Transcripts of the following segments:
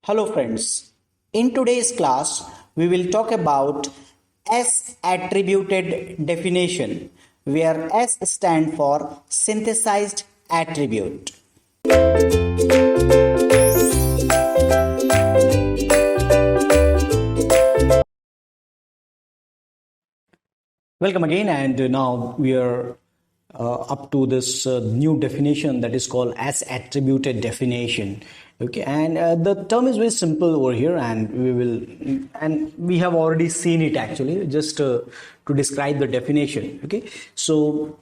Hello friends, in today's class we will talk about S attributed definition where S stand for synthesized attribute. Welcome again, and now we are up to this new definition that is called as attributed definition. Okay, and the term is very simple over here, and we have already seen it actually just to describe the definition. Okay, so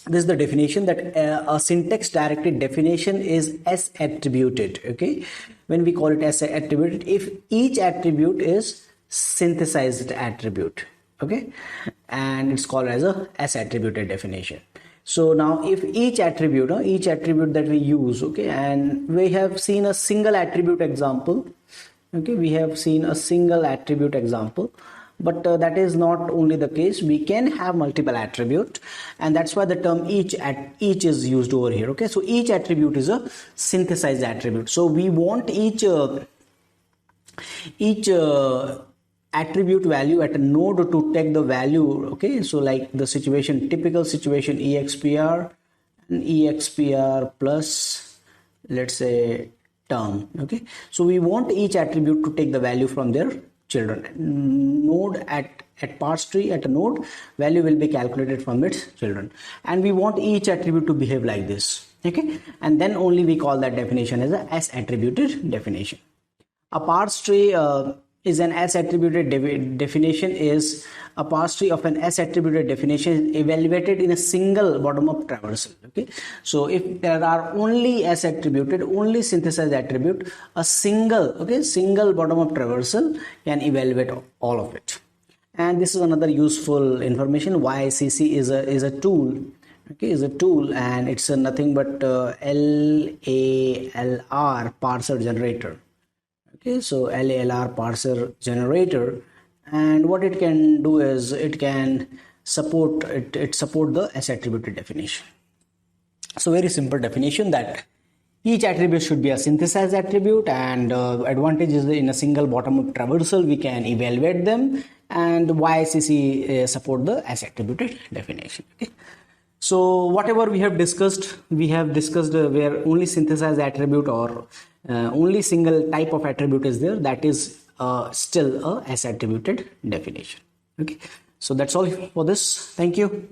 this is the definition that a syntax directed definition is S attributed. Okay, when we call it S attributed, if each attribute is synthesized attribute. Okay, and it's called as a S attributed definition. So now if each attribute that we use, okay, and we have seen a single attribute example. Okay, we have seen a single attribute example, but that is not only the case. We can have multiple attribute, and that's why the term each is used over here. Okay, so each attribute is a synthesized attribute. So we want each attribute value at a node to take the value. Okay, so like the typical situation expr and expr plus, let's say, term. Okay, so we want each attribute to take the value from their children. Node at parse tree, at a node, value will be calculated from its children, and we want each attribute to behave like this. Okay, and then only we call that definition as a S attributed definition. A parse tree is an S attributed definition is a parse tree of an S attributed definition evaluated in a single bottom-up traversal. Okay, so if there are only S attributed, only synthesized attribute, a single bottom-up traversal can evaluate all of it. And this is another useful information. YCC is a tool. Okay, is a tool, and it's nothing but LALR parser generator. Okay, so LALR parser generator, and what it can do is it can support the S attributed definition. So very simple definition that each attribute should be a synthesized attribute, and advantage is in a single bottom-up traversal we can evaluate them, and YCC support the S attributed definition. Okay, so whatever we have discussed where only synthesized attribute or only single type of attribute is there, that is still a S attributed definition. Okay, so that's all for this. Thank you.